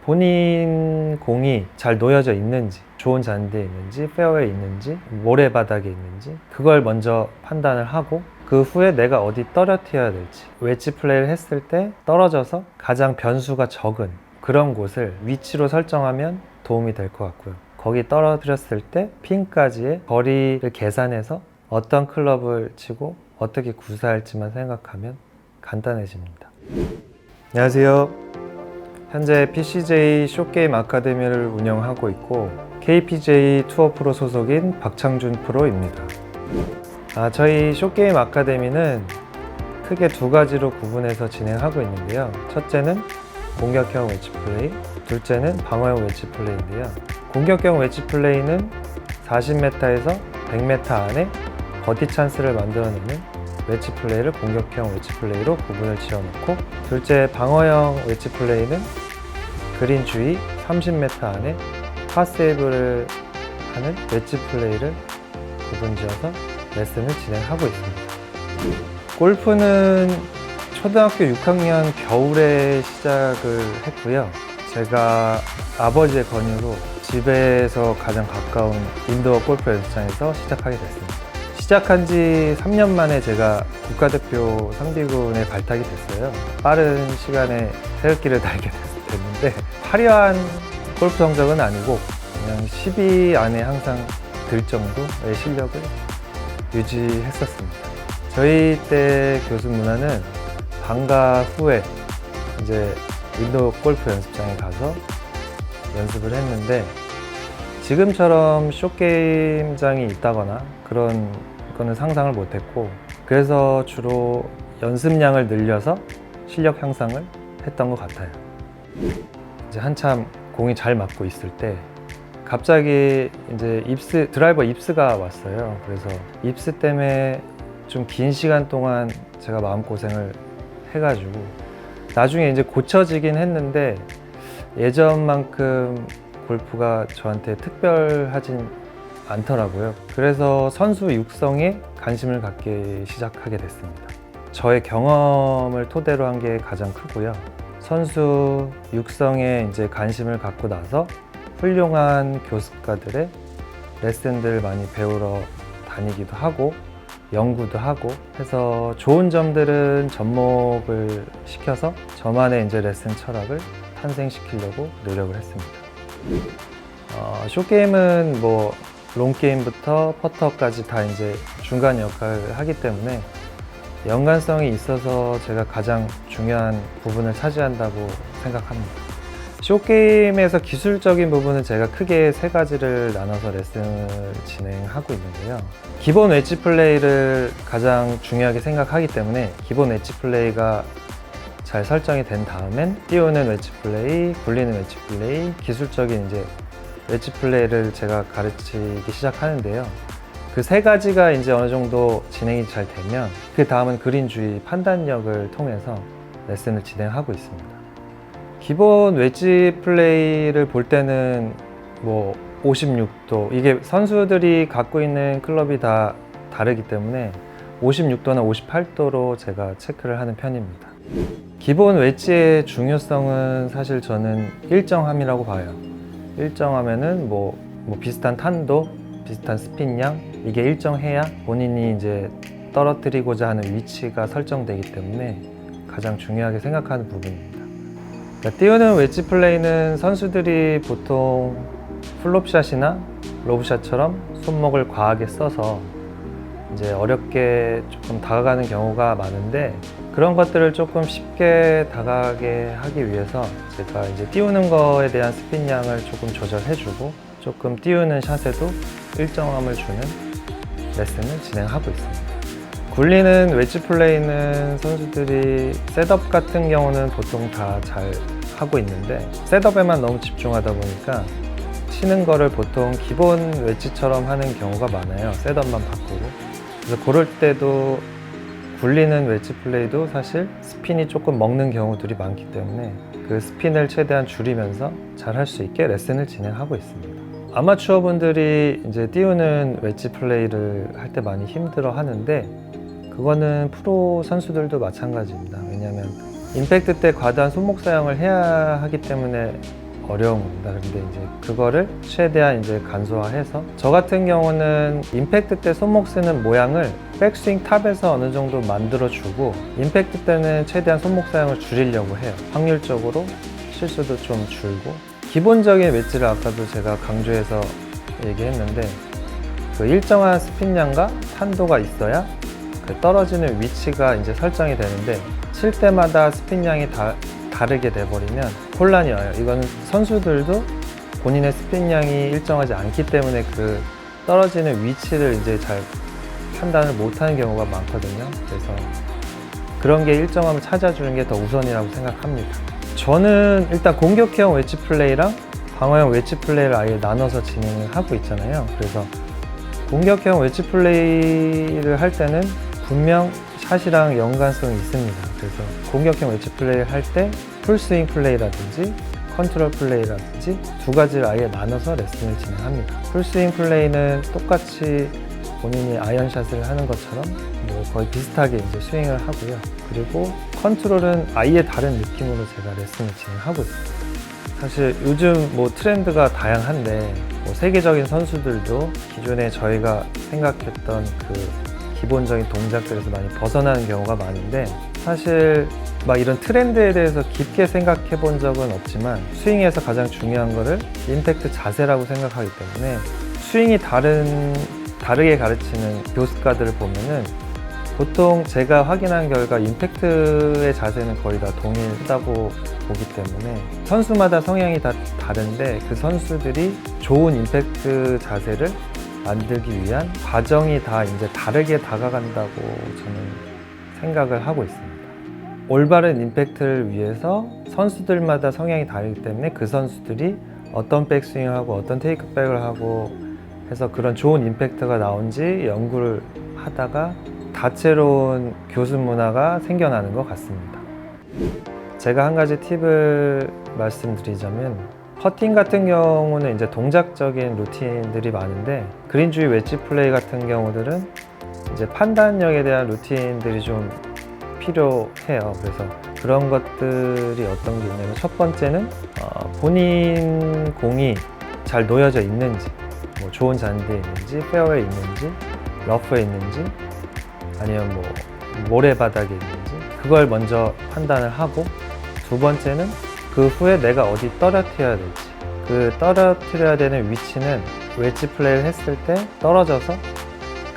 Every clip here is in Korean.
본인 공이 잘 놓여져 있는지, 좋은 잔디에 있는지, 페어웨이에 있는지, 모래바닥에 있는지 그걸 먼저 판단을 하고 그 후에 내가 어디 떨어뜨려야 될지, 웨지 플레이를 했을 때 떨어져서 가장 변수가 적은 그런 곳을 위치로 설정하면 도움이 될 것 같고요. 거기 떨어뜨렸을 때 핀까지의 거리를 계산해서 어떤 클럽을 치고 어떻게 구사할지만 생각하면 간단해집니다. 안녕하세요. 현재 PCJ 숏게임 아카데미를 운영하고 있고 KPJ 투어 프로 소속인 박창준 프로입니다. 저희 숏게임 아카데미는 크게 두 가지로 구분해서 진행하고 있는데요. 첫째는 공격형 웨지 플레이, 둘째는 방어형 웨지 플레이인데요. 공격형 웨지 플레이는 40m에서 100m 안에 버디 찬스를 만들어내는 웨지 플레이를 공격형 웨지 플레이로 구분을 지어놓고, 둘째 방어형 웨지 플레이는 그린 주위 30m 안에 파세이브를 하는 웨지 플레이를 구분 지어서 레슨을 진행하고 있습니다. 골프는 초등학교 6학년 겨울에 시작을 했고요. 제가 아버지의 권유로 집에서 가장 가까운 인도어 골프 연습장에서 시작하게 됐습니다. 시작한 지 3년 만에 제가 국가대표 상비군에 발탁이 됐어요. 빠른 시간에 태극기를 달게 됐는데 화려한 골프 성적은 아니고 그냥 10위 안에 항상 들 정도의 실력을 유지했었습니다. 저희 때 교수 문화는 방과 후에 이제 인도어 골프 연습장에 가서 연습을 했는데, 지금처럼 숏게임장이 있다거나 그런 거는 상상을 못했고, 그래서 주로 연습량을 늘려서 실력 향상을 했던 것 같아요. 이제 한참 공이 잘 맞고 있을 때 갑자기 이제 드라이버 입스가 왔어요. 그래서 입스 때문에 좀 긴 시간 동안 제가 마음고생을 해가지고 나중에 이제 고쳐지긴 했는데 예전만큼 골프가 저한테 특별하진 않더라고요. 그래서 선수 육성에 관심을 갖기 시작하게 됐습니다. 저의 경험을 토대로 한 게 가장 크고요. 선수 육성에 이제 관심을 갖고 나서 훌륭한 교습가들의 레슨들 많이 배우러 다니기도 하고 연구도 하고 해서 좋은 점들은 접목을 시켜서 저만의 이제 레슨 철학을 탄생시키려고 노력을 했습니다. 숏게임은 뭐 롱게임부터 퍼터까지 다 이제 중간 역할을 하기 때문에 연관성이 있어서 제가 가장 중요한 부분을 차지한다고 생각합니다. 숏게임에서 기술적인 부분은 제가 크게 세 가지를 나눠서 레슨을 진행하고 있는데요. 기본 웨지 플레이를 가장 중요하게 생각하기 때문에 기본 웨지 플레이가 잘 설정이 된 다음엔 띄우는 웨지 플레이, 굴리는 웨지 플레이, 기술적인 이제 웨지 플레이를 제가 가르치기 시작하는데요. 그 세 가지가 이제 어느 정도 진행이 잘 되면 그 다음은 그린 주위 판단력을 통해서 레슨을 진행하고 있습니다. 기본 웨지 플레이를 볼 때는 뭐 56도, 이게 선수들이 갖고 있는 클럽이 다 다르기 때문에 56도나 58도로 제가 체크를 하는 편입니다. 기본 웨지의 중요성은 사실 저는 일정함이라고 봐요. 일정하면은 뭐 비슷한 탄도, 비슷한 스핀량, 이게 일정해야 본인이 이제 떨어뜨리고자 하는 위치가 설정되기 때문에 가장 중요하게 생각하는 부분입니다. 그러니까 띄우는 웨지 플레이는 선수들이 보통 플롭샷이나 로브샷처럼 손목을 과하게 써서 이제 어렵게 조금 다가가는 경우가 많은데, 그런 것들을 조금 쉽게 다가가게 하기 위해서 제가 이제 띄우는 거에 대한 스핀량을 조금 조절해주고 조금 띄우는 샷에도 일정함을 주는 레슨을 진행하고 있습니다. 굴리는 웨지 플레이는 선수들이 셋업 같은 경우는 보통 다 잘 하고 있는데 셋업에만 너무 집중하다 보니까 치는 거를 보통 기본 웨지처럼 하는 경우가 많아요. 셋업만 바꾸고. 그래서 그럴 때도 굴리는 웨지 플레이도 사실 스핀이 조금 먹는 경우들이 많기 때문에 그 스핀을 최대한 줄이면서 잘 할 수 있게 레슨을 진행하고 있습니다. 아마추어 분들이 이제 띄우는 웨지 플레이를 할 때 많이 힘들어 하는데 그거는 프로 선수들도 마찬가지입니다. 왜냐하면 임팩트 때 과다한 손목 사용을 해야 하기 때문에 어려운 겁니다. 근데 이제 그거를 최대한 이제 간소화해서 저 같은 경우는 임팩트 때 손목 쓰는 모양을 백스윙 탑에서 어느 정도 만들어주고 임팩트 때는 최대한 손목 사용을 줄이려고 해요. 확률적으로 실수도 좀 줄고 기본적인 웨지를 아까도 제가 강조해서 얘기했는데 그 일정한 스핀량과 탄도가 있어야 그 떨어지는 위치가 이제 설정이 되는데 칠 때마다 스핀량이 다르게 돼버리면 혼란이 와요. 이거는 선수들도 본인의 스핀량이 일정하지 않기 때문에 그 떨어지는 위치를 이제 잘 판단을 못하는 경우가 많거든요. 그래서 그런 게 일정함을 찾아주는 게 더 우선이라고 생각합니다. 저는 일단 공격형 웨지 플레이랑 방어형 웨지 플레이를 아예 나눠서 진행을 하고 있잖아요. 그래서 공격형 웨지 플레이를 할 때는 분명 샷이랑 연관성이 있습니다. 그래서 공격형 웨지 플레이를 할 때 풀스윙 플레이라든지 컨트롤 플레이라든지 두 가지를 아예 나눠서 레슨을 진행합니다. 풀스윙 플레이는 똑같이 본인이 아이언샷을 하는 것처럼 뭐 거의 비슷하게 이제 스윙을 하고요. 그리고 컨트롤은 아예 다른 느낌으로 제가 레슨을 진행하고 있습니다. 사실 요즘 뭐 트렌드가 다양한데 뭐 세계적인 선수들도 기존에 저희가 생각했던 그 기본적인 동작들에서 많이 벗어나는 경우가 많은데 사실 막 이런 트렌드에 대해서 깊게 생각해 본 적은 없지만 스윙에서 가장 중요한 거를 임팩트 자세라고 생각하기 때문에 스윙이 다르게 가르치는 교습가들을 보면은 보통 제가 확인한 결과 임팩트의 자세는 거의 다 동일하다고 보기 때문에 선수마다 성향이 다 다른데 그 선수들이 좋은 임팩트 자세를 만들기 위한 과정이 다 이제 다르게 다가간다고 저는 생각을 하고 있습니다. 올바른 임팩트를 위해서 선수들마다 성향이 다르기 때문에 그 선수들이 어떤 백스윙을 하고 어떤 테이크백을 하고 해서 그런 좋은 임팩트가 나온지 연구를 하다가 다채로운 교습 문화가 생겨나는 것 같습니다. 제가 한 가지 팁을 말씀드리자면 퍼팅 같은 경우는 이제 동작적인 루틴들이 많은데 그린 주위 웨지 플레이 같은 경우들은 이제 판단력에 대한 루틴들이 좀 필요해요. 그래서 그런 것들이 어떤 게 있냐면 첫 번째는 본인 공이 잘 놓여져 있는지 뭐 좋은 잔디에 있는지 페어웨이에 있는지 러프에 있는지 아니면 뭐 모래바닥에 있는지 그걸 먼저 판단을 하고 두 번째는 그 후에 내가 어디 떨어뜨려야 될지 그 떨어뜨려야 되는 위치는 웨지 플레이를 했을 때 떨어져서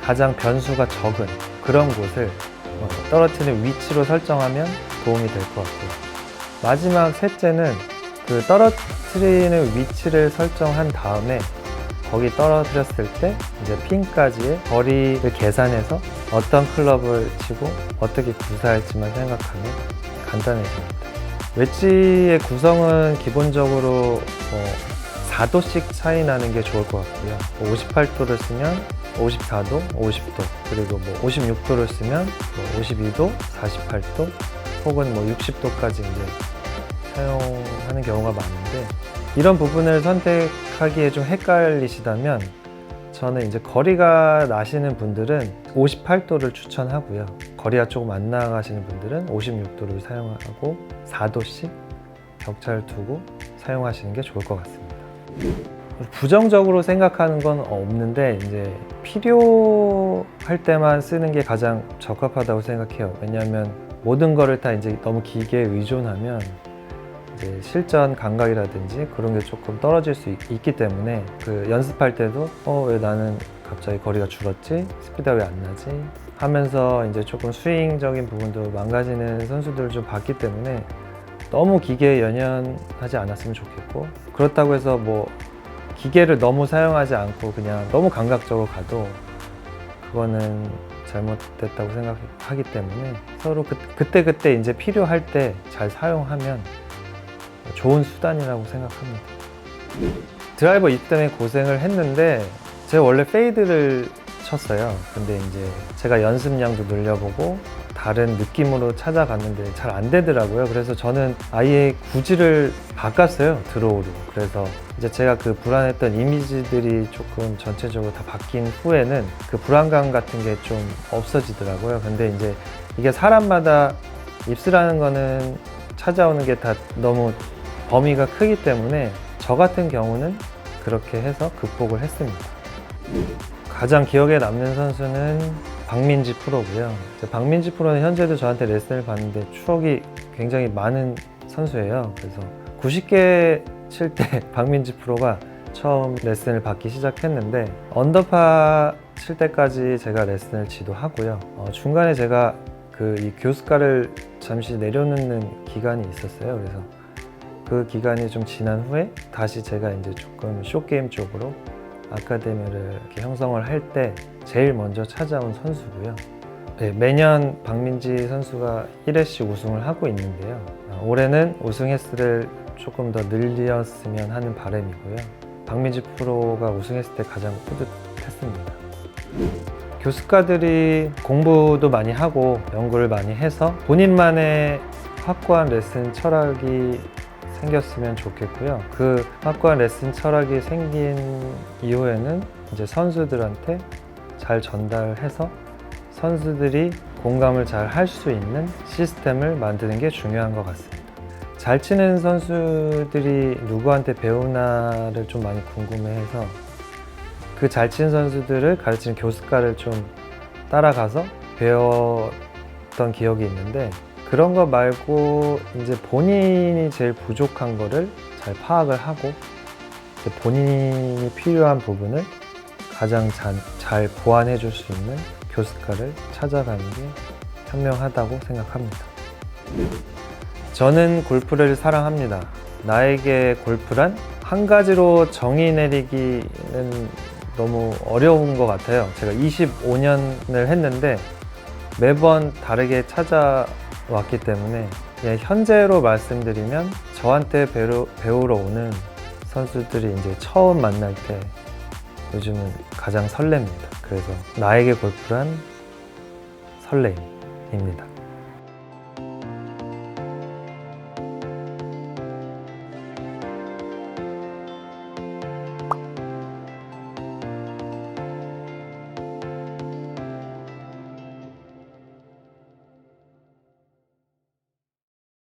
가장 변수가 적은 그런 곳을 떨어뜨리는 위치로 설정하면 도움이 될 것 같고요. 마지막 셋째는 그 떨어뜨리는 위치를 설정한 다음에 거기 떨어뜨렸을 때 이제 핀까지의 거리를 계산해서 어떤 클럽을 치고 어떻게 구사할지만 생각하면 간단해집니다. 웨지의 구성은 기본적으로 4도씩 차이 나는 게 좋을 것 같고요. 58도를 쓰면 54도, 50도, 그리고 뭐 56도를 쓰면 52도, 48도, 혹은 뭐 60도까지 이제 사용하는 경우가 많은데 이런 부분을 선택하기에 좀 헷갈리시다면 저는 이제 거리가 나시는 분들은 58도를 추천하고요. 거리가 조금 안 나가시는 분들은 56도를 사용하고 4도씩 격차를 두고 사용하시는 게 좋을 것 같습니다. 부정적으로 생각하는 건 없는데 이제 필요할 때만 쓰는 게 가장 적합하다고 생각해요. 왜냐하면 모든 거를 다 이제 너무 기계에 의존하면 이제 실전 감각이라든지 그런 게 조금 떨어질 수 있기 때문에 그 연습할 때도 왜 나는 갑자기 거리가 줄었지? 스피드가 왜 안 나지? 하면서 이제 조금 스윙적인 부분도 망가지는 선수들을 좀 봤기 때문에 너무 기계에 연연하지 않았으면 좋겠고 그렇다고 해서 뭐 기계를 너무 사용하지 않고 그냥 너무 감각적으로 가도 그거는 잘못됐다고 생각하기 때문에 서로 그때 이제 필요할 때 잘 사용하면 좋은 수단이라고 생각합니다. 드라이버 입 때문에 고생을 했는데 제가 원래 페이드를 쳤어요. 근데 이제 제가 연습량도 늘려보고 다른 느낌으로 찾아갔는데 잘 안 되더라고요. 그래서 저는 아예 구질을 바꿨어요. 드로우로. 그래서 이제 제가 그 불안했던 이미지들이 조금 전체적으로 다 바뀐 후에는 그 불안감 같은 게 좀 없어지더라고요. 근데 이제 이게 사람마다 입스라는 거는 찾아오는 게 다 너무 범위가 크기 때문에 저 같은 경우는 그렇게 해서 극복을 했습니다. 가장 기억에 남는 선수는 박민지 프로고요. 박민지 프로는 현재도 저한테 레슨을 받는데 추억이 굉장히 많은 선수예요. 그래서 90개 칠 때 박민지 프로가 처음 레슨을 받기 시작했는데 언더파 칠 때까지 제가 레슨을 지도하고요. 중간에 제가 이 교습가를 잠시 내려놓는 기간이 있었어요. 그래서 그 기간이 좀 지난 후에 다시 제가 이제 조금 숏게임 쪽으로 아카데미를 이렇게 형성을 할 때 제일 먼저 찾아온 선수고요. 네, 매년 박민지 선수가 1회씩 우승을 하고 있는데요. 올해는 우승 횟수를 조금 더 늘렸으면 하는 바람이고요. 박민지 프로가 우승했을 때 가장 뿌듯했습니다. 교습가들이 공부도 많이 하고 연구를 많이 해서 본인만의 확고한 레슨 철학이 생겼으면 좋겠고요. 그 확고한 레슨 철학이 생긴 이후에는 이제 선수들한테 잘 전달해서 선수들이 공감을 잘 할 수 있는 시스템을 만드는 게 중요한 것 같습니다. 잘 치는 선수들이 누구한테 배우나를 좀 많이 궁금해해서 그 잘 치는 선수들을 가르치는 교습가를 좀 따라가서 배웠던 기억이 있는데 그런 거 말고 이제 본인이 제일 부족한 거를 잘 파악을 하고 본인이 필요한 부분을 가장 잘 보완해 줄 수 있는 교습가를 찾아가는 게 현명하다고 생각합니다. 저는 골프를 사랑합니다. 나에게 골프란 한 가지로 정의 내리기는 너무 어려운 것 같아요. 제가 25년을 했는데 매번 다르게 찾아왔기 때문에 현재로 말씀드리면 저한테 배우러 오는 선수들이 이제 처음 만날 때 요즘은 가장 설렙니다. 그래서 나에게 골프란 설레임입니다.